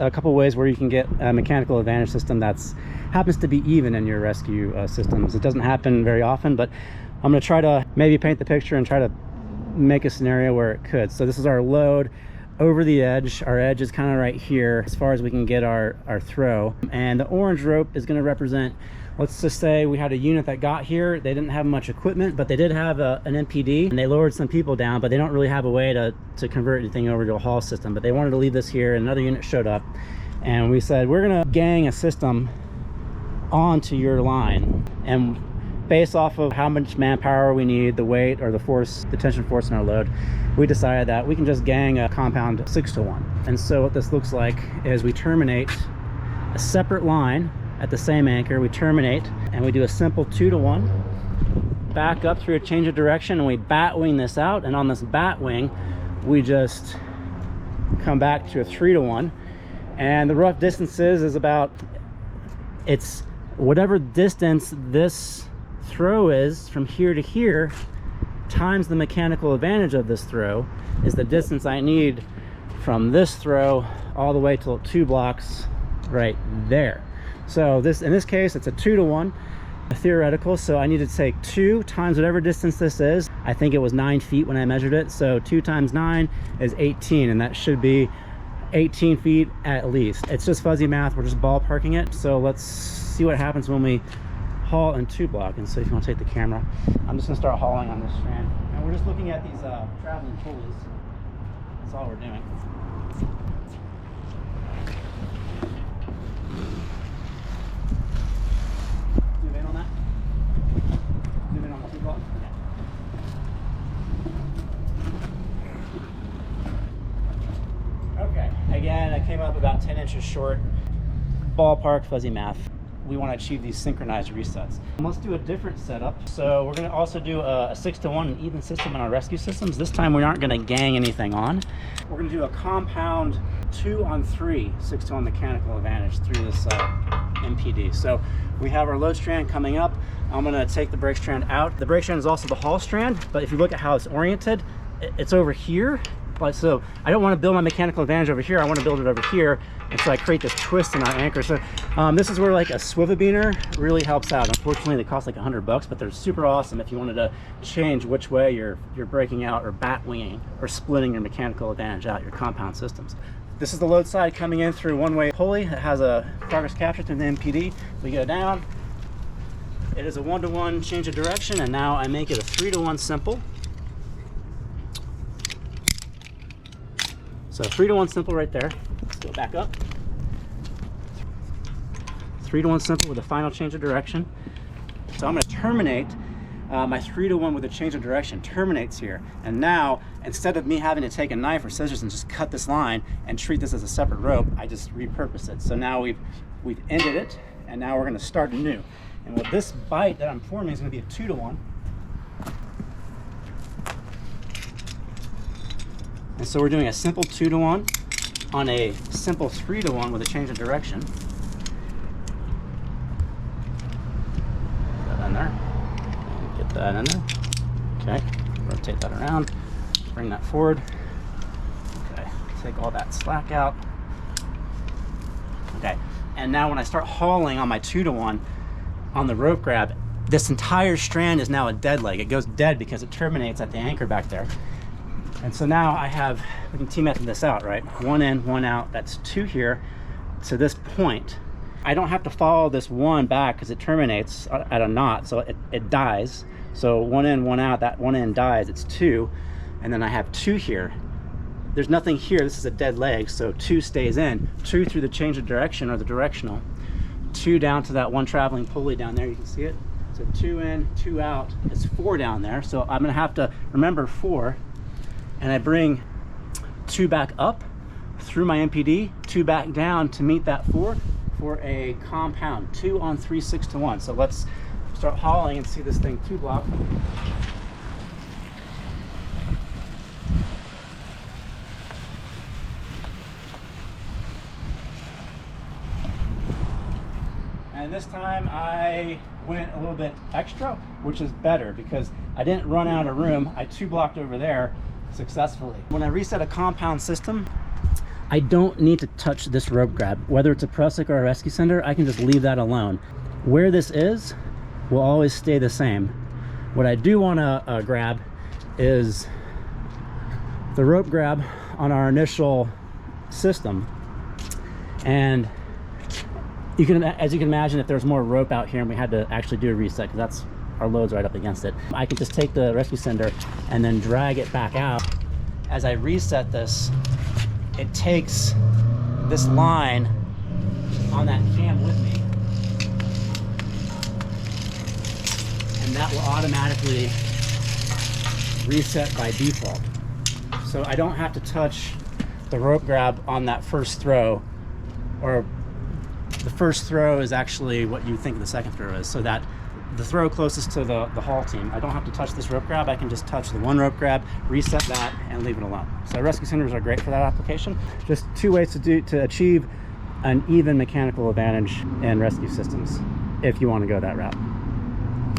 a couple ways where you can get a mechanical advantage system that's happens to be even in your rescue systems. It doesn't happen very often, but I'm going to try to maybe paint the picture and try to make a scenario where it could. So this is our load over the edge. Our edge is kind of right here as far as we can get our throw, and the orange rope is going to represent, let's just say we had a unit that got here. They didn't have much equipment, but they did have an MPD, and they lowered some people down, but they don't really have a way to convert anything over to a haul system. But they wanted to leave this here, and another unit showed up, and we said, we're going to gang a system onto your line, and based off of how much manpower we need, the weight or the force, the tension force in our load, we decided that we can just gang a compound 6-to-1. And so what this looks like is we terminate a separate line at the same anchor. We terminate and we do a simple 2-to-1, back up through a change of direction, and we bat wing this out. And on this bat wing, we just come back to a 3-to-1. And the rough distances is about, it's whatever distance this throw is from here to here times the mechanical advantage of this throw is the distance I need from this throw all the way till 2 blocks right there. So this, in this case, it's a 2-to-1 theoretical, so I need to take 2 times whatever distance this is. I think it was 9 feet when I measured it, so 2 times 9 is 18, and that should be 18 feet at least. It's just fuzzy math, we're just ballparking it. So let's see what happens when we haul in 2 block. And so if you want to take the camera, I'm just going to start hauling on this strand, and we're just looking at these traveling pulleys. That's all we're doing. Zoom in on that. Zoom in on the 2 block. Okay, again, I came up about 10 inches short. Ballpark fuzzy math. We want to achieve these synchronized resets. Let's do a different setup. So we're going to also do a 6-to-1 and even system in our rescue systems. This time we aren't going to gang anything on. We're going to do a compound 2-on-3 6-to-1 mechanical advantage through this MPD. So we have our load strand coming up. I'm going to take the brake strand out. The brake strand is also the haul strand, but if you look at how it's oriented, it's over here. So I don't want to build my mechanical advantage over here. I want to build it over here, and so I create this twist in our anchor. So this is where like a swivel-beaner really helps out. Unfortunately, they cost like $100, but they're super awesome if you wanted to change which way you're breaking out or bat winging or splitting your mechanical advantage out, your compound systems. This is the load side coming in through one-way pulley. It has a progress capture through the MPD. We go down. It is a 1-to-1 change of direction, and now I make it a 3-to-1 simple. So 3-to-1 simple right there. Let's go back up. 3-to-1 simple with a final change of direction. So I'm going to terminate my 3-to-1 with a change of direction. Terminates here. And now, instead of me having to take a knife or scissors and just cut this line and treat this as a separate rope, I just repurpose it. So now we've ended it, and now we're going to start anew. And with this bite that I'm forming is going to be a 2-to-1. And so we're doing a simple 2-to-1 on a simple 3-to-1 with a change of direction. Get that in there. Get that in there. Okay. Rotate that around. Bring that forward. Okay. Take all that slack out. Okay. And now when I start hauling on my 2-to-1 on the rope grab, this entire strand is now a dead leg. It goes dead because it terminates at the anchor back there. And so now we can T-method this out, right? 1 in, 1 out, that's 2 here to this point. I don't have to follow this 1 back because it terminates at a knot, so it dies. So 1 in, 1 out, that 1 in dies, it's 2. And then I have 2 here. There's nothing here, this is a dead leg, so 2 stays in. 2 through the change of direction or the directional. 2 down to that 1 traveling pulley down there, you can see it. So 2 in, 2 out, it's 4 down there. So I'm gonna have to remember 4. And I bring 2 back up through my MPD, 2 back down to meet that 4 for a compound 2-on-3 6-to-1. So let's start hauling and see this thing 2 block. And this time I went a little bit extra, which is better because I didn't run out of room. I 2 blocked over there successfully. When I reset a compound system, I don't need to touch this rope grab. Whether it's a prusik or a rescue sender, I can just leave that alone. Where this is will always stay the same. What I do want to grab is the rope grab on our initial system. And you can, as you can imagine, if there's more rope out here and we had to actually do a reset, because that's our load's right up against it, I could just take the rescue sender and then drag it back out. As I reset this, it takes this line on that cam with me, and that will automatically reset by default. So I don't have to touch the rope grab on that first throw, or the first throw is actually what you think the second throw is, so that the throw closest to the haul team, I don't have to touch this rope grab. I can just touch the one rope grab, reset that, and leave it alone. So rescue senders are great for that application. Just two ways to achieve an even mechanical advantage in rescue systems if you want to go that route.